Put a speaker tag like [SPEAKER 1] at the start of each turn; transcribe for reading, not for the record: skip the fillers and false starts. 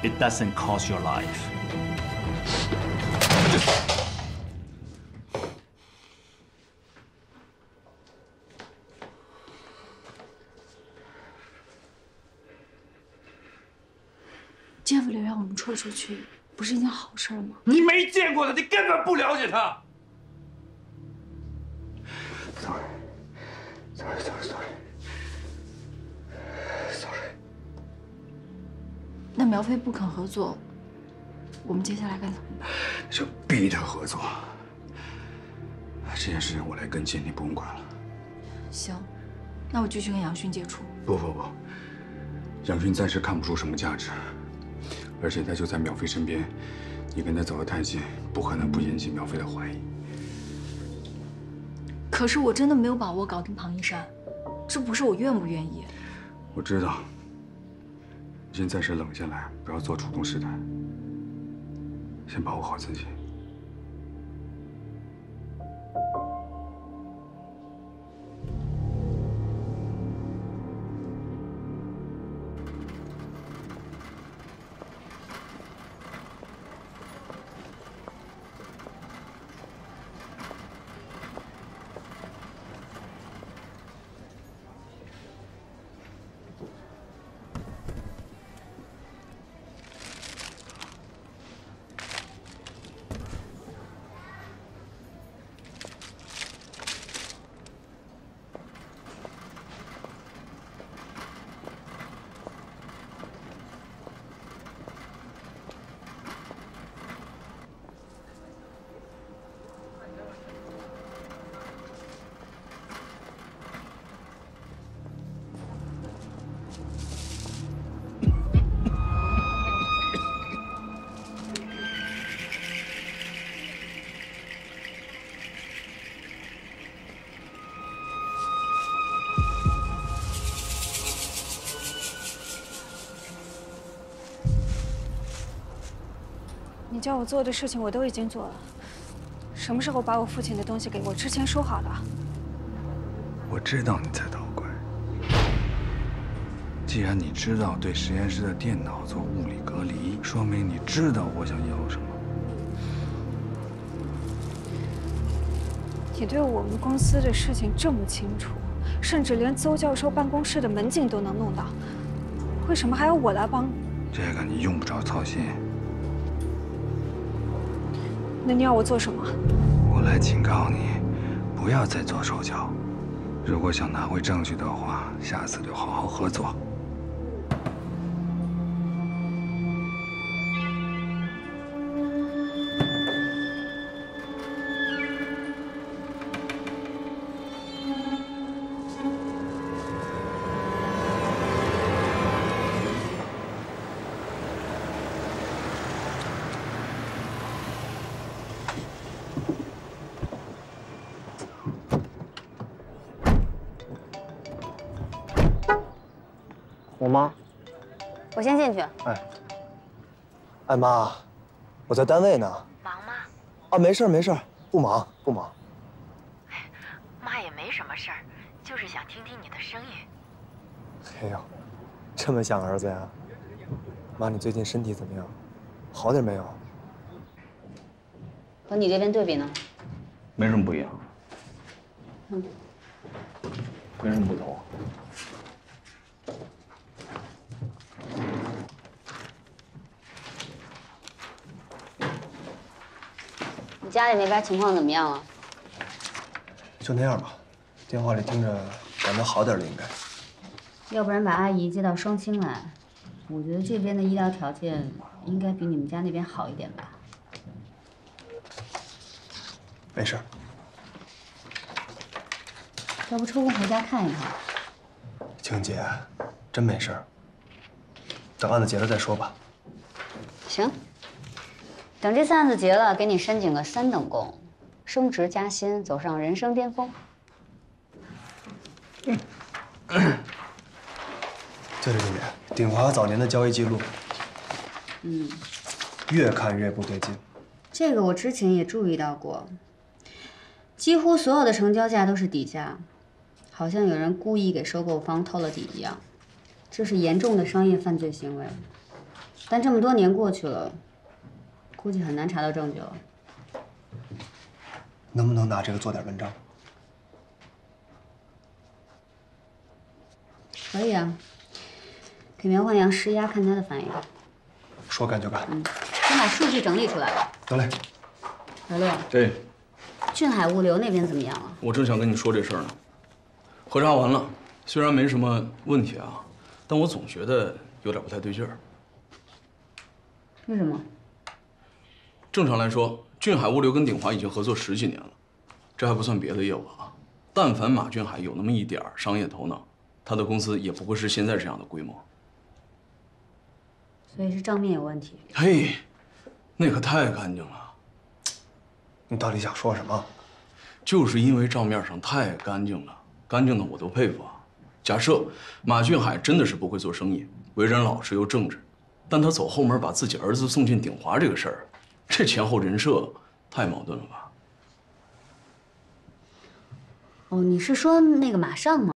[SPEAKER 1] it doesn't cost your life.
[SPEAKER 2] 杰弗里让我们撤出去，不是一件好事吗？
[SPEAKER 3] 你没见过他，你根本不了解他。
[SPEAKER 4] Sorry。
[SPEAKER 2] 那苗飞不肯合作，我们接下来该怎么办？
[SPEAKER 4] 就逼他合作。这件事情我来跟进，你不用管了。
[SPEAKER 2] 行，那我继续跟杨勋接触。
[SPEAKER 4] 不，杨勋暂时看不出什么价值。 而且他就在苗飞身边，你跟他走得太近，不可能不引起苗飞的怀疑。
[SPEAKER 2] 可是我真的没有把握搞定庞一山，这不是我愿不愿意。
[SPEAKER 4] 我知道，你先暂时冷下来，不要做主动试探，先保护好自己。
[SPEAKER 5] 你叫我做的事情我都已经做了，什么时候把我父亲的东西给我？之前说好的。
[SPEAKER 4] 我知道你在捣怪。既然你知道对实验室的电脑做物理隔离，说明你知道我想要什么。
[SPEAKER 5] 你对我们公司的事情这么清楚，甚至连邹教授办公室的门禁都能弄到，为什么还要我来帮？
[SPEAKER 4] 这个你用不着操心。
[SPEAKER 5] 那你要我做什么？
[SPEAKER 4] 我来警告你，不要再做手脚。如果想拿回证据的话，下次就好好合作。
[SPEAKER 6] 我妈，
[SPEAKER 7] 我先进去。
[SPEAKER 6] 哎妈，我在单位呢。
[SPEAKER 7] 忙吗？
[SPEAKER 6] 啊，没事没事，不忙不忙。
[SPEAKER 7] 妈也没什么事儿，就是想听听你的声音。
[SPEAKER 6] 哎呦，这么想儿子呀？妈，你最近身体怎么样？好点没有？
[SPEAKER 7] 和你这边对比呢？
[SPEAKER 3] 没什么不一样。没什么不同。
[SPEAKER 7] 你家里那边情况怎么样了？
[SPEAKER 6] 就那样吧，电话里听着感觉好点了，应该。
[SPEAKER 7] 要不然把阿姨接到双清来，我觉得这边的医疗条件应该比你们家那边好一点吧。
[SPEAKER 6] 没事。
[SPEAKER 7] 要不抽空回家看一看？
[SPEAKER 6] 晴姐，真没事。等案子结了再说吧。
[SPEAKER 7] 行。 等这次案子结了，给你申请个3等功，升职加薪，走上人生巅峰。
[SPEAKER 6] 对了，晴姐，鼎华早年的交易记录，越看越不对劲。
[SPEAKER 7] 这个我之前也注意到过，几乎所有的成交价都是底价，好像有人故意给收购方透了底一样，这是严重的商业犯罪行为。但这么多年过去了，估计很难查到证据了。
[SPEAKER 6] 能不能拿这个做点文章？
[SPEAKER 7] 可以啊，给苗焕阳施压，看他的反应。
[SPEAKER 6] 说干就干。
[SPEAKER 7] 先把数据整理出来吧。
[SPEAKER 6] 得嘞。
[SPEAKER 7] 小六，
[SPEAKER 3] 这，
[SPEAKER 7] 俊海物流那边怎么样了？
[SPEAKER 3] 我正想跟你说这事儿呢。核查完了，虽然没什么问题啊，但我总觉得有点不太对劲儿。
[SPEAKER 7] 为什么？
[SPEAKER 3] 正常来说，俊海物流跟鼎华已经合作10几年了，这还不算别的业务啊。但凡马俊海有那么一点商业头脑，他的公司也不会是现在这样的规模。
[SPEAKER 7] 所以是账面有问题。
[SPEAKER 3] 嘿，那可太干净了。
[SPEAKER 6] 你到底想说什么？
[SPEAKER 3] 就是因为账面上太干净了，干净的我都佩服啊。假设马俊海真的是不会做生意，为人老实又正直，但他走后门把自己儿子送进鼎华这个事儿，这前后人设太矛盾了吧？
[SPEAKER 7] 哦，你是说那个马尚吗？